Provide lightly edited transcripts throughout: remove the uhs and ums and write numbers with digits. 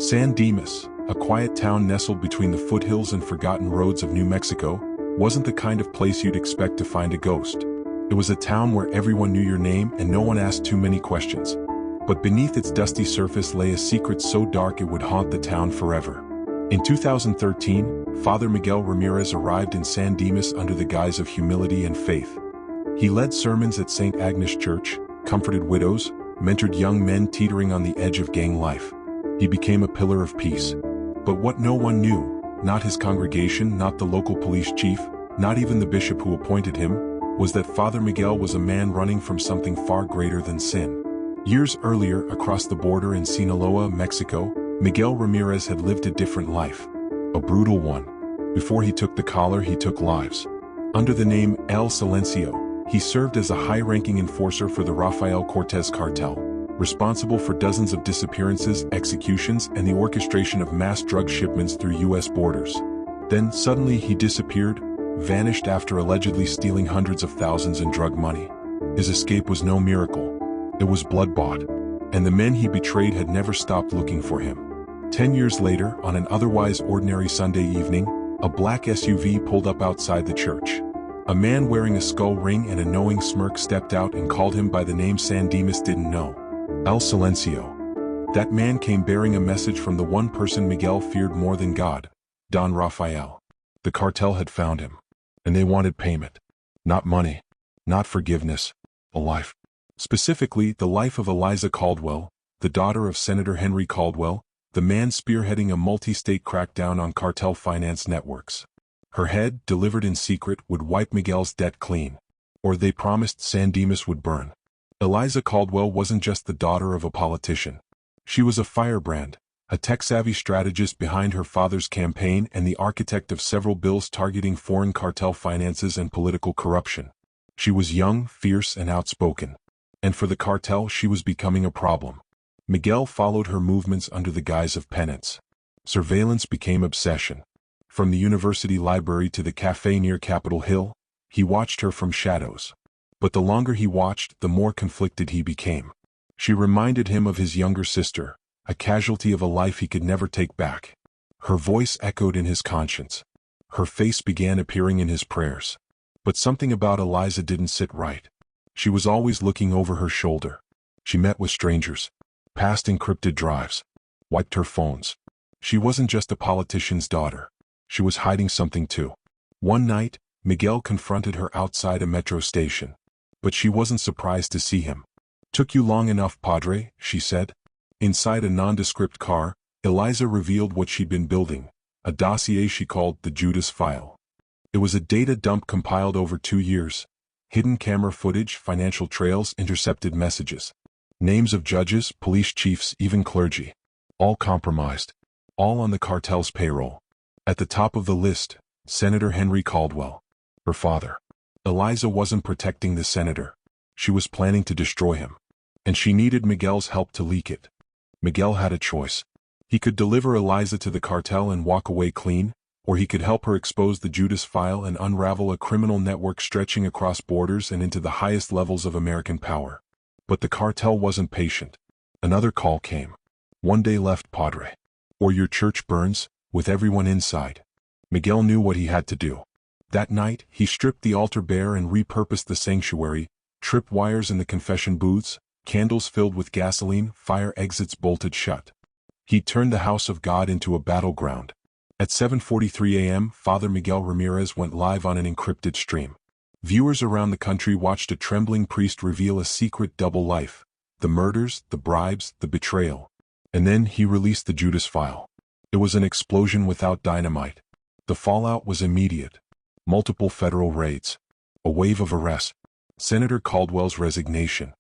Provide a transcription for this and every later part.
San Dimas, a quiet town nestled between the foothills and forgotten roads of New Mexico, wasn't the kind of place you'd expect to find a ghost. It was a town where everyone knew your name and no one asked too many questions. But beneath its dusty surface lay a secret so dark it would haunt the town forever. In 2013, Father Miguel Ramirez arrived in San Dimas under the guise of humility and faith. He led sermons at St. Agnes Church, comforted widows, mentored young men teetering on the edge of gang life. He became a pillar of peace. But what no one knew, not his congregation, not the local police chief, not even the bishop who appointed him, was that Father Miguel was a man running from something far greater than sin. Years earlier, across the border in Sinaloa, Mexico, Miguel Ramirez had lived a different life. A brutal one. Before he took the collar, he took lives. Under the name El Silencio, he served as a high-ranking enforcer for the Rafael Cortez cartel, responsible for dozens of disappearances, executions, and the orchestration of mass drug shipments through U.S. borders. Then, suddenly he disappeared, vanished after allegedly stealing hundreds of thousands in drug money. His escape was no miracle. It was blood-bought. And the men he betrayed had never stopped looking for him. 10 years later, on an otherwise ordinary Sunday evening, a black SUV pulled up outside the church. A man wearing a skull ring and a knowing smirk stepped out and called him by the name San Dimas didn't know. El Silencio. That man came bearing a message from the one person Miguel feared more than God, Don Rafael. The cartel had found him. And they wanted payment. Not money. Not forgiveness. A life. Specifically, the life of Eliza Caldwell, the daughter of Senator Henry Caldwell, the man spearheading a multi-state crackdown on cartel finance networks. Her head, delivered in secret, would wipe Miguel's debt clean. Or they promised San Dimas would burn. Eliza Caldwell wasn't just the daughter of a politician. She was a firebrand, a tech-savvy strategist behind her father's campaign and the architect of several bills targeting foreign cartel finances and political corruption. She was young, fierce, and outspoken. And for the cartel, she was becoming a problem. Miguel followed her movements under the guise of penance. Surveillance became obsession. From the university library to the cafe near Capitol Hill, he watched her from shadows. But the longer he watched, the more conflicted he became. She reminded him of his younger sister, a casualty of a life he could never take back. Her voice echoed in his conscience. Her face began appearing in his prayers. But something about Eliza didn't sit right. She was always looking over her shoulder. She met with strangers, passed encrypted drives, wiped her phones. She wasn't just a politician's daughter. She was hiding something too. One night, Miguel confronted her outside a metro station. But she wasn't surprised to see him. "Took you long enough, Padre," she said. Inside a nondescript car, Eliza revealed what she'd been building, a dossier she called the Judas File. It was a data dump compiled over 2 years. Hidden camera footage, financial trails, intercepted messages. Names of judges, police chiefs, even clergy. All compromised. All on the cartel's payroll. At the top of the list, Senator Henry Caldwell. Her father. Eliza wasn't protecting the senator. She was planning to destroy him. And she needed Miguel's help to leak it. Miguel had a choice. He could deliver Eliza to the cartel and walk away clean, or he could help her expose the Judas File and unravel a criminal network stretching across borders and into the highest levels of American power. But the cartel wasn't patient. Another call came. "One day left, Padre. Or your church burns, with everyone inside." Miguel knew what he had to do. That night, he stripped the altar bare and repurposed the sanctuary, tripwires in the confession booths, candles filled with gasoline, fire exits bolted shut. He turned the house of God into a battleground. At 7:43 a.m., Father Miguel Ramirez went live on an encrypted stream. Viewers around the country watched a trembling priest reveal a secret double life, the murders, the bribes, the betrayal. And then he released the Judas File. It was an explosion without dynamite. The fallout was immediate. Multiple federal raids. A wave of arrests. Senator Caldwell's resignation.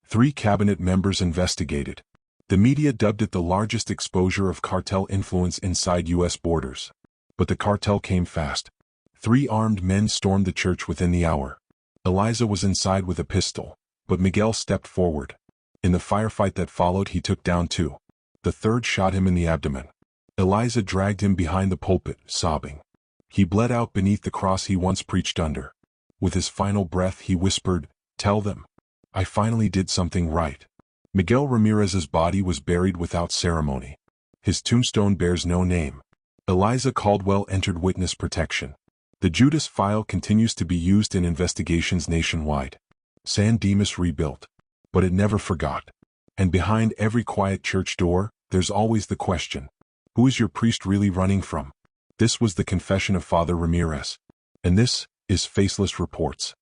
3 cabinet members investigated. The media dubbed it the largest exposure of cartel influence inside U.S. borders. But the cartel came fast. 3 armed men stormed the church within the hour. Eliza was inside with a pistol, but Miguel stepped forward. In the firefight that followed, he took down 2. The third shot him in the abdomen. Eliza dragged him behind the pulpit, sobbing. He bled out beneath the cross he once preached under. With his final breath, he whispered, "Tell them. I finally did something right." Miguel Ramirez's body was buried without ceremony. His tombstone bears no name. Eliza Caldwell entered witness protection. The Judas file continues to be used in investigations nationwide. San Dimas rebuilt, but it never forgot. And behind every quiet church door, there's always the question, who is your priest really running from? This was the confession of Father Ramirez. And this is Faceless Reports.